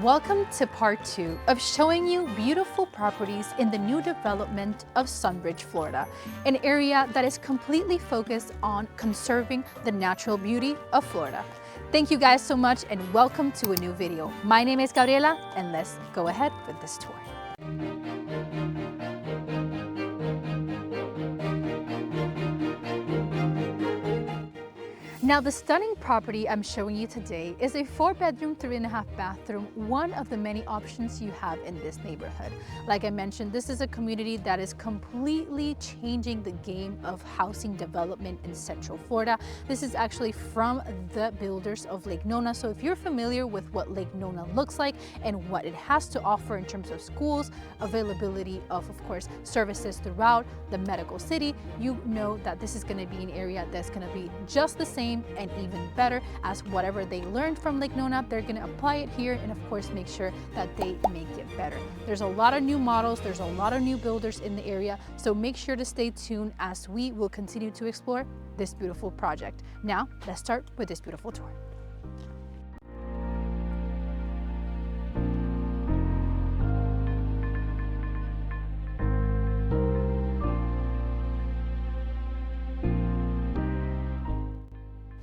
Welcome to part 2 of showing you beautiful properties in the new development of Sunbridge, Florida, an area that is completely focused on conserving the natural beauty of Florida. Thank you guys so much and welcome to a new video. My name is Gabriela and let's go ahead with this tour. Now, the stunning property I'm showing you today is a 4-bedroom, 3.5 bathroom, one of the many options you have in this neighborhood. Like I mentioned, this is a community that is completely changing the game of housing development in Central Florida. This is actually from the builders of Lake Nona. So if you're familiar with what Lake Nona looks like and what it has to offer in terms of schools, availability of course, services throughout the medical city, you know that this is going to be an area that's going to be just the same and even better as whatever they learned from Lake Nona. They're going to apply it here and of course make sure that they make it better. There's a lot of new models, there's a lot of new builders in the area, so make sure to stay tuned as we will continue to explore this beautiful project. Now let's start with this beautiful tour.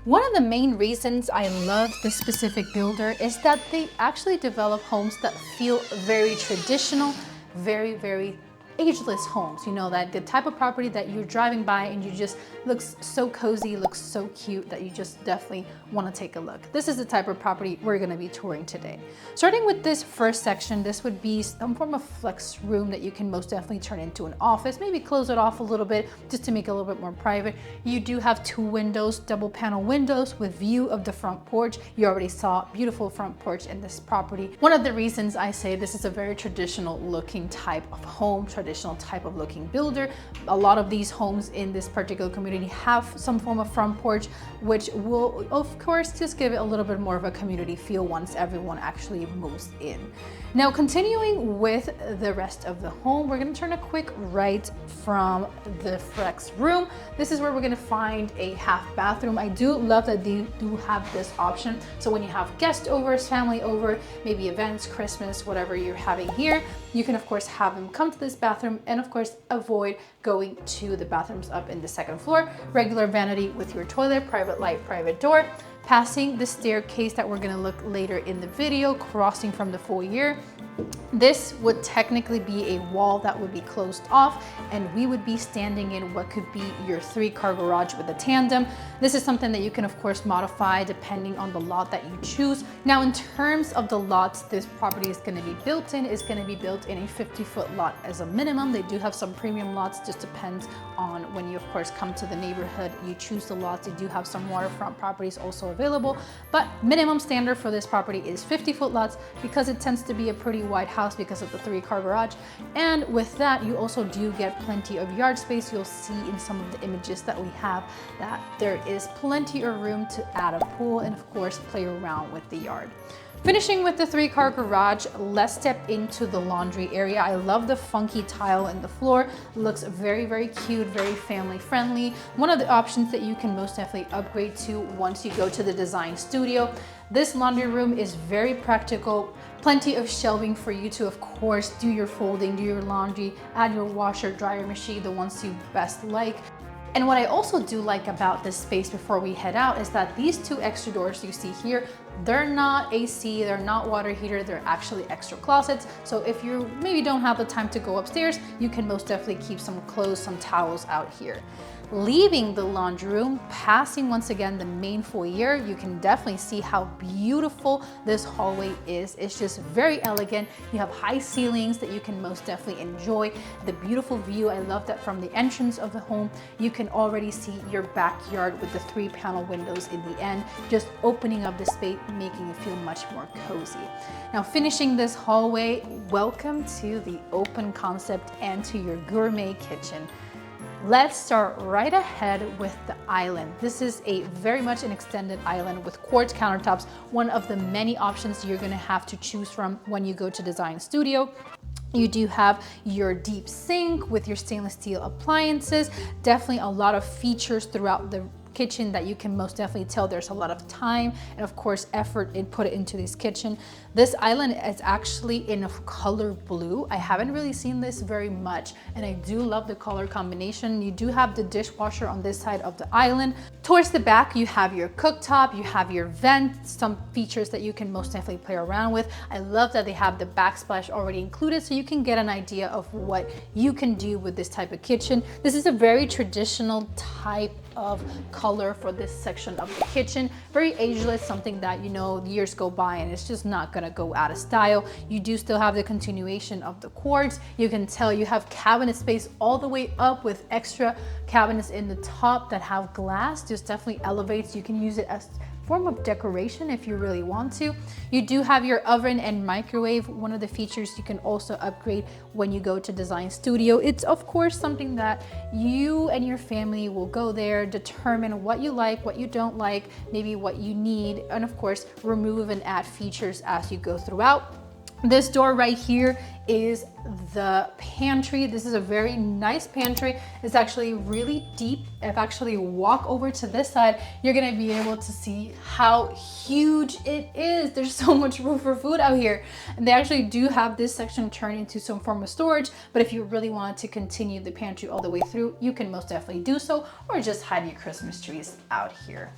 One of the main reasons I love this specific builder is that they actually develop homes that feel very traditional, very ageless homes. You know, that the type of property that you're driving by and you just looks so cozy, looks so cute that you just definitely want to take a look. This is the type of property we're going to be touring today. Starting with this first section, this would be some form of flex room that you can most definitely turn into an office, maybe close it off a little bit just to make it a little bit more private. You do have 2 windows, double panel windows with view of the front porch. You already saw beautiful front porch in this property. One of the reasons I say this is a very traditional looking type of home, traditional type of looking builder. A lot of these homes in this particular community have some form of front porch, which will of course just give it a little bit more of a community feel once everyone actually moves in. Now, continuing with the rest of the home, we're going to turn a quick right from the flex room. This is where we're going to find a half bathroom. I do love that they do have this option. So when you have guests over, family over, maybe events, Christmas, whatever you're having here, you can of course have them come to this bathroom and of course avoid going to the bathrooms up in the 2nd floor. Regular vanity with your toilet, private light, private door. Passing the staircase that we're going to look later in the video, crossing from the foyer. This would technically be a wall that would be closed off and we would be standing in what could be your 3-car garage with a tandem. This is something that you can of course modify depending on the lot that you choose. Now, in terms of the lots this property is going to be built in, is going to be built in a 50-foot lot as a minimum. They do have some premium lots, just depends on when you of course come to the neighborhood, you choose the lots. They do have some waterfront properties also available, but minimum standard for this property is 50-foot lots because it tends to be a pretty wide house because of the 3-car garage. And with that, you also do get plenty of yard space. You'll see in some of the images that we have that there is plenty of room to add a pool and of course play around with the yard. Finishing with the 3-car garage, let's step into the laundry area. I love the funky tile in the floor. Looks very cute, very family friendly. One of the options that you can most definitely upgrade to once you go to the design studio. This laundry room is very practical. Plenty of shelving for you to of course do your folding, do your laundry, add your washer, dryer machine, the ones you best like. And what I also do like about this space before we head out is that these 2 extra doors you see here, they're not AC, they're not water heater, they're actually extra closets. So if you maybe don't have the time to go upstairs, you can most definitely keep some clothes, some towels out here. Leaving the laundry room, passing once again the main foyer, you can definitely see how beautiful this hallway is. It's just very elegant. You have high ceilings that you can most definitely enjoy. The beautiful view, I love that from the entrance of the home, you can already see your backyard with the 3-panel windows in the end, just opening up the space, making it feel much more cozy. Now, finishing this hallway, welcome to the open concept and to your gourmet kitchen. Let's start right ahead with the island. This is a very much an extended island with quartz countertops, one of the many options you're going to have to choose from when you go to design studio. You do have your deep sink with your stainless steel appliances. Definitely a lot of features throughout the kitchen that you can most definitely tell there's a lot of time and of course effort put into this kitchen. This island is actually in a color blue. I haven't really seen this very much, and I do love the color combination. You do have the dishwasher on this side of the island. Towards the back, you have your cooktop, you have your vent, some features that you can most definitely play around with. I love that they have the backsplash already included, so you can get an idea of what you can do with this type of kitchen. This is a very traditional type of color for this section of the kitchen. Very ageless, something that, you know, years go by and it's just not gonna go out of style. You do still have the continuation of the quartz. You can tell you have cabinet space all the way up with extra cabinets in the top that have glass. Just definitely elevates. You can use it as form of decoration if you really want to. You do have your oven and microwave. One of the features you can also upgrade when you go to Design Studio. It's of course something that you and your family will go there, determine what you like, what you don't like, maybe what you need, and of course remove and add features as you go throughout. This door right here is the pantry. This is a very nice pantry. It's actually really deep. If I actually walk over to this side, you're gonna be able to see how huge it is. There's so much room for food out here. And they actually do have this section turned into some form of storage, but if you really want to continue the pantry all the way through, you can most definitely do so, or just hide your Christmas trees out here.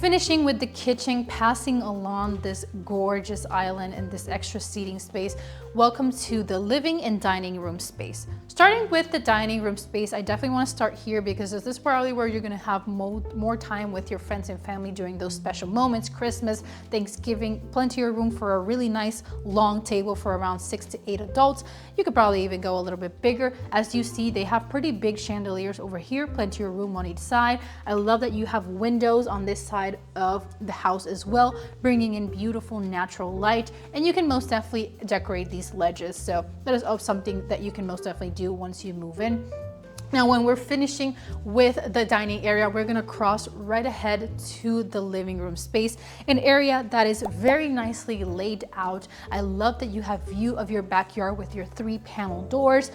Finishing with the kitchen, passing along this gorgeous island and this extra seating space, welcome to the living and dining room space. Starting with the dining room space, I definitely want to start here because this is probably where you're going to have more time with your friends and family during those special moments, Christmas, Thanksgiving, plenty of room for a really nice long table for around 6 to 8 adults. You could probably even go a little bit bigger. As you see, they have pretty big chandeliers over here, plenty of room on each side. I love that you have windows on this side of the house as well, bringing in beautiful natural light, and you can most definitely decorate these ledges. So that is something that you can most definitely do once you move in. Now, when we're finishing with the dining area, we're gonna cross right ahead to the living room space, an area that is very nicely laid out. I love that you have view of your backyard with your 3-panel doors.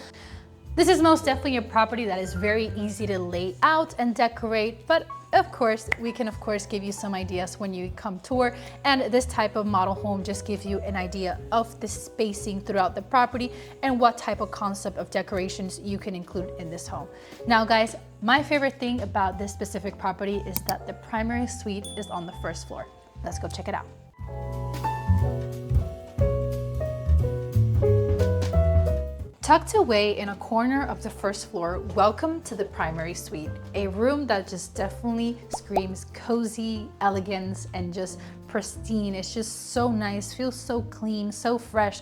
This is most definitely a property that is very easy to lay out and decorate, but of course, we can of course give you some ideas when you come tour, and this type of model home just gives you an idea of the spacing throughout the property and what type of concept of decorations you can include in this home. Now guys, my favorite thing about this specific property is that the primary suite is on the first floor. Let's go check it out. Tucked away in a corner of the first floor, welcome to the primary suite, a room that just definitely screams cozy, elegance, and just pristine. It's just so nice, feels so clean, so fresh.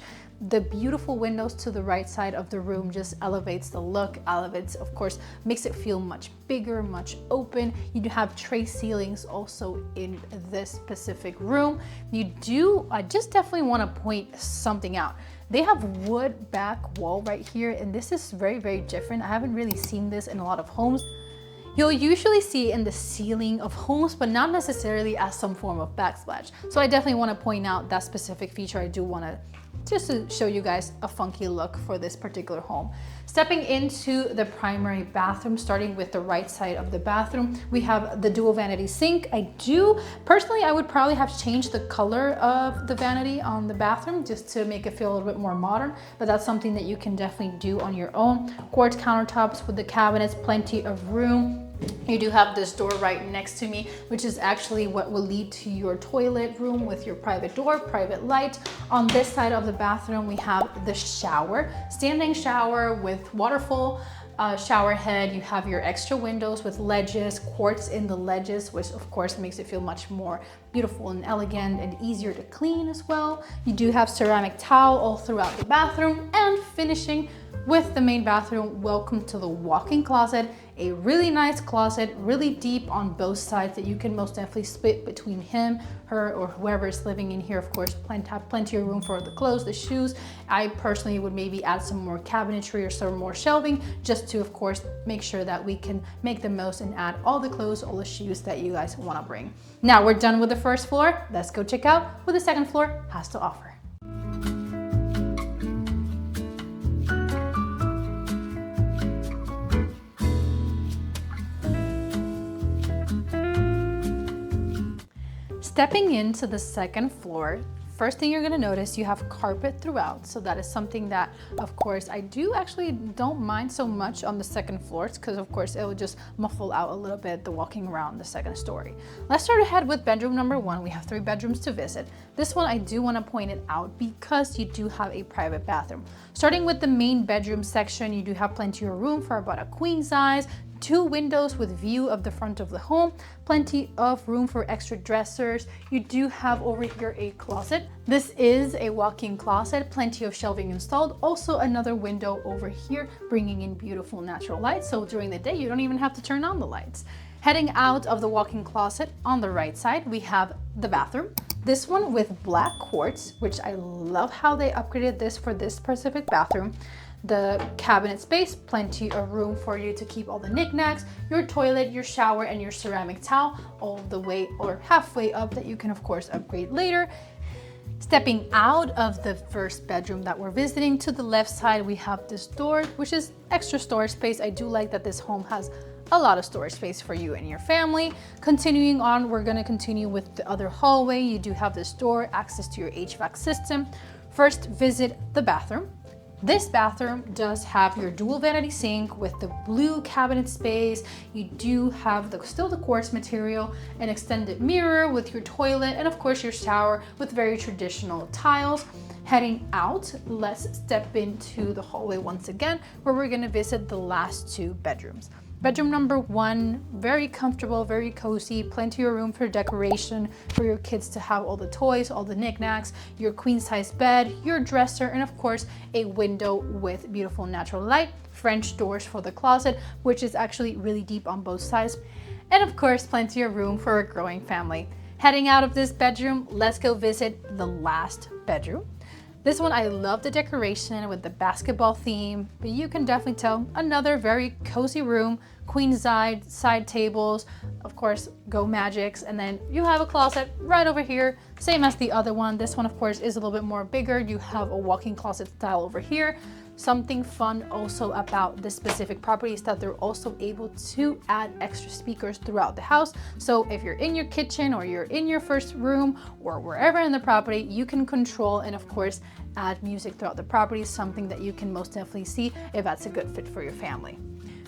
The beautiful windows to the right side of the room just elevates the look, elevates, of course, makes it feel much bigger, much open. You do have tray ceilings also in this specific room. I just definitely want to point something out. They have wood back wall right here, and this is very, very different. I haven't really seen this in a lot of homes. You'll usually see it in the ceiling of homes, but not necessarily as some form of backsplash. So I definitely want to point out that specific feature. I do want to just to show you guys a funky look for this particular home. Stepping into the primary bathroom, starting with the right side of the bathroom, we have the dual vanity sink. Personally, I would probably have changed the color of the vanity on the bathroom just to make it feel a little bit more modern, but that's something that you can definitely do on your own. Quartz countertops with the cabinets, plenty of room. You do have this door right next to me, which is actually what will lead to your toilet room with your private door, private light. On this side of the bathroom, we have the shower, standing shower with waterfall shower head. You have your extra windows with ledges, quartz in the ledges, which of course makes it feel much more beautiful and elegant and easier to clean as well. You do have ceramic towel all throughout the bathroom, and finishing with the main bathroom, welcome to the walk-in closet. A really nice closet, really deep on both sides that you can most definitely split between him, her, or whoever is living in here. Of course, have plenty of room for the clothes, the shoes. I personally would maybe add some more cabinetry or some more shelving just to, of course, make sure that we can make the most and add all the clothes, all the shoes that you guys want to bring. Now we're done with the first floor. Let's go check out what the second floor has to offer. Stepping into the second floor, first thing you're gonna notice, you have carpet throughout. So that is something that, of course, I don't mind so much on the second floors because of course it will just muffle out a little bit the walking around the second story. Let's start ahead with bedroom number 1. We have 3 bedrooms to visit. This one I do wanna point it out because you do have a private bathroom. Starting with the main bedroom section, you do have plenty of room for about a queen size, 2 windows with view of the front of the home, plenty of room for extra dressers. You do have over here a closet. This is a walk-in closet, plenty of shelving installed. Also another window over here, bringing in beautiful natural light. So during the day, you don't even have to turn on the lights. Heading out of the walk-in closet, on the right side, we have the bathroom. This one with black quartz, which I love how they upgraded this for this specific bathroom. The cabinet space, plenty of room for you to keep all the knickknacks, your toilet, your shower, and your ceramic towel all the way or halfway up that you can of course upgrade later. Stepping out of the first bedroom that we're visiting, to the left side we have this door, which is extra storage space. I do like that this home has a lot of storage space for you and your family. Continuing on, we're going to continue with the other hallway. You do have this door, access to your HVAC system. First, visit the bathroom. This bathroom does have your dual vanity sink with the blue cabinet space. You do have still the quartz material, an extended mirror with your toilet, and of course your shower with very traditional tiles. Heading out, let's step into the hallway once again, where we're gonna visit the last 2 bedrooms. Bedroom number 1, very comfortable, very cozy, plenty of room for decoration for your kids to have all the toys, all the knickknacks, your queen size bed, your dresser, and of course a window with beautiful natural light, French doors for the closet, which is actually really deep on both sides, and of course plenty of room for a growing family. Heading out of this bedroom, let's go visit the last bedroom. This one, I love the decoration with the basketball theme, but you can definitely tell another very cozy room, queen side tables, of course, Go Magics, and then you have a closet right over here, same as the other one. This one, of course, is a little bit more bigger. You have a walk-in closet style over here. Something fun also about this specific property is that they're also able to add extra speakers throughout the house. So if you're in your kitchen or you're in your first room or wherever in the property, you can control and of course add music throughout the property, something that you can most definitely see if that's a good fit for your family.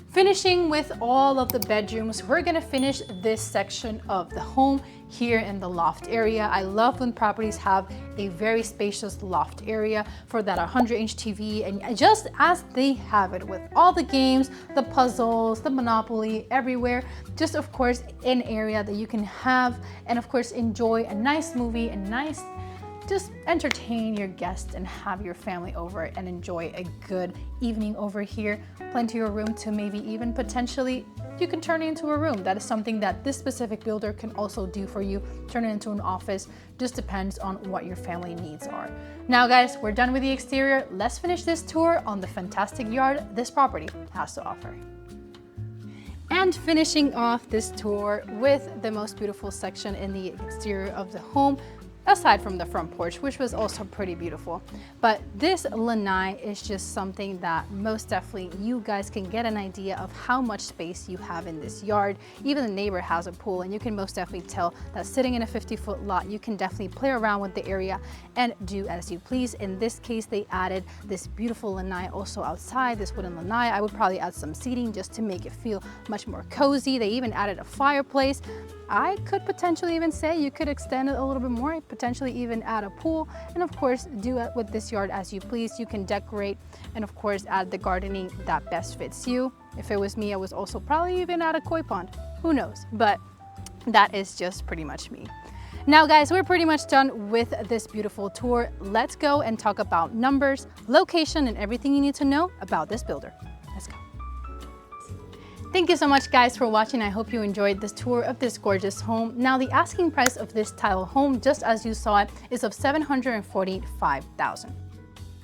Finishing with all of the bedrooms, we're gonna finish this section of the home here in the loft area. I love when properties have a very spacious loft area for that 100-inch TV, and just as they have it with all the games, the puzzles, the Monopoly everywhere, just of course an area that you can have and of course enjoy a nice movie and just entertain your guests and have your family over and enjoy a good evening over here. Plenty of room to maybe even potentially, you can turn it into a room. That is something that this specific builder can also do for you. Turn it into an office, just depends on what your family needs are. Now guys, we're done with the exterior. Let's finish this tour on the fantastic yard this property has to offer. And finishing off this tour with the most beautiful section in the exterior of the home, aside from the front porch, which was also pretty beautiful. But this lanai is just something that most definitely you guys can get an idea of how much space you have in this yard. Even the neighbor has a pool, and you can most definitely tell that sitting in a 50-foot lot, you can definitely play around with the area and do as you please. In this case, they added this beautiful lanai also outside, this wooden lanai. I would probably add some seating just to make it feel much more cozy. They even added a fireplace. I could potentially even say you could extend it a little bit more, potentially even add a pool, and of course do it with this yard as you please. You can decorate and of course add the gardening that best fits you. If it was me, I was also probably even add a koi pond, who knows, but that is just pretty much me. Now guys, we're pretty much done with this beautiful tour. Let's go and talk about numbers, location, and everything you need to know about this builder. Let's go. Thank you so much guys for watching. I hope you enjoyed this tour of this gorgeous home. Now the asking price of this tile home, just as you saw it, is of $745,000.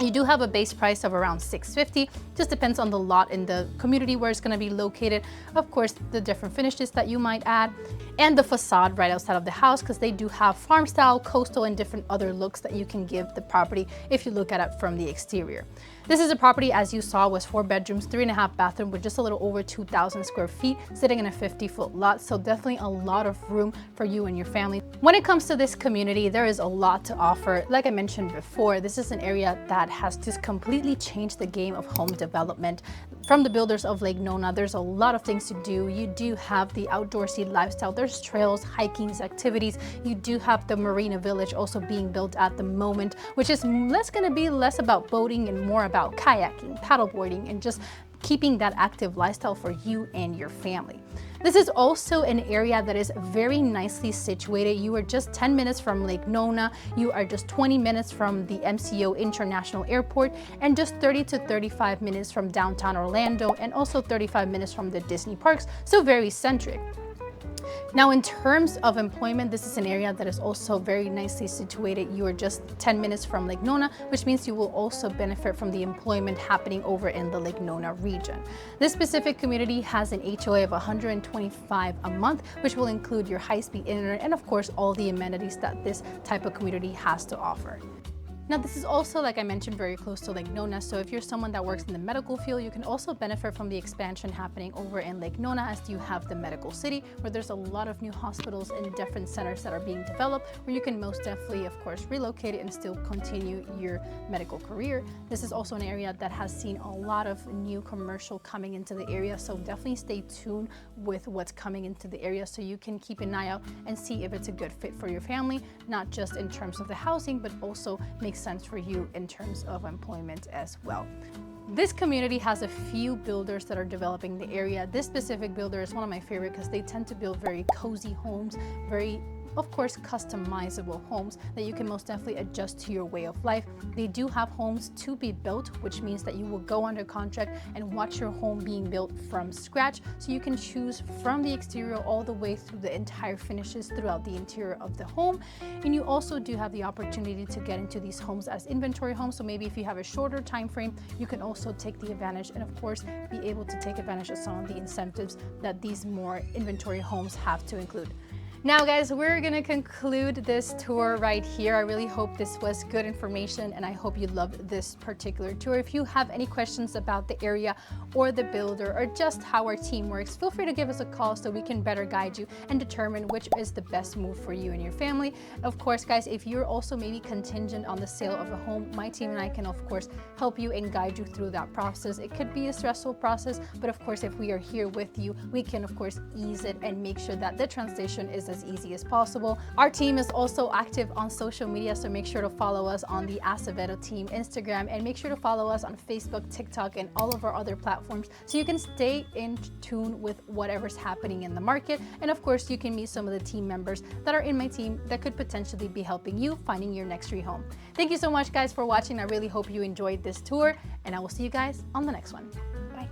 You do have a base price of around $650, just depends on the lot in the community where it's going to be located. Of course, the different finishes that you might add, and the facade right outside of the house, because they do have farm style, coastal, and different other looks that you can give the property if you look at it from the exterior. This is a property, as you saw, was 4 bedrooms, 3.5 bathroom with just a little over 2,000 square feet, sitting in a 50-foot lot. So definitely a lot of room for you and your family. When it comes to this community, there is a lot to offer. Like I mentioned before, this is an area that has just completely changed the game of home development. From the builders of Lake Nona, there's a lot of things to do. You do have the outdoorsy lifestyle. There's trails, hiking, activities. You do have the Marina Village also being built at the moment, which is going to be less about boating and more about kayaking, paddleboarding, and just keeping that active lifestyle for you and your family. This is also an area that is very nicely situated. You are just 10 minutes from Lake Nona. You are just 20 minutes from the MCO International Airport and just 30 to 35 minutes from downtown Orlando and also 35 minutes from the Disney parks. So very centric. Now, in terms of employment, this is an area that is also very nicely situated. You are just 10 minutes from Lake Nona, which means you will also benefit from the employment happening over in the Lake Nona region. This specific community has an HOA of $125 a month, which will include your high-speed internet and, of course, all the amenities that this type of community has to offer. Now, this is also, like I mentioned, very close to Lake Nona. So if you're someone that works in the medical field, you can also benefit from the expansion happening over in Lake Nona, as you have the medical city, where there's a lot of new hospitals and different centers that are being developed, where you can most definitely, of course, relocate it and still continue your medical career. This is also an area that has seen a lot of new commercial coming into the area. So definitely stay tuned with what's coming into the area so you can keep an eye out and see if it's a good fit for your family, not just in terms of the housing, but also make sense for you in terms of employment as well. This community has a few builders that are developing the area. This specific builder is one of my favorite because they tend to build very cozy homes, very, of course, customizable homes that you can most definitely adjust to your way of life. They do have homes to be built, which means that you will go under contract and watch your home being built from scratch. So you can choose from the exterior all the way through the entire finishes throughout the interior of the home. And you also do have the opportunity to get into these homes as inventory homes. So maybe if you have a shorter time frame, you can also take the advantage and, of course, be able to take advantage of some of the incentives that these more inventory homes have to include. Now, guys, we're gonna conclude this tour right here. I really hope this was good information and I hope you loved this particular tour. If you have any questions about the area or the builder or just how our team works, feel free to give us a call so we can better guide you and determine which is the best move for you and your family. Of course, guys, if you're also maybe contingent on the sale of a home, my team and I can, of course, help you and guide you through that process. It could be a stressful process, but of course, if we are here with you, we can, of course, ease it and make sure that the transition is as easy as possible. Our team is also active on social media, so make sure to follow us on the Acevedo Team Instagram and make sure to follow us on Facebook, TikTok, and all of our other platforms so you can stay in tune with whatever's happening in the market. And of course, you can meet some of the team members that are in my team that could potentially be helping you finding your next rehome. Thank you so much, guys, for watching. I really hope you enjoyed this tour, and I will see you guys on the next one. Bye.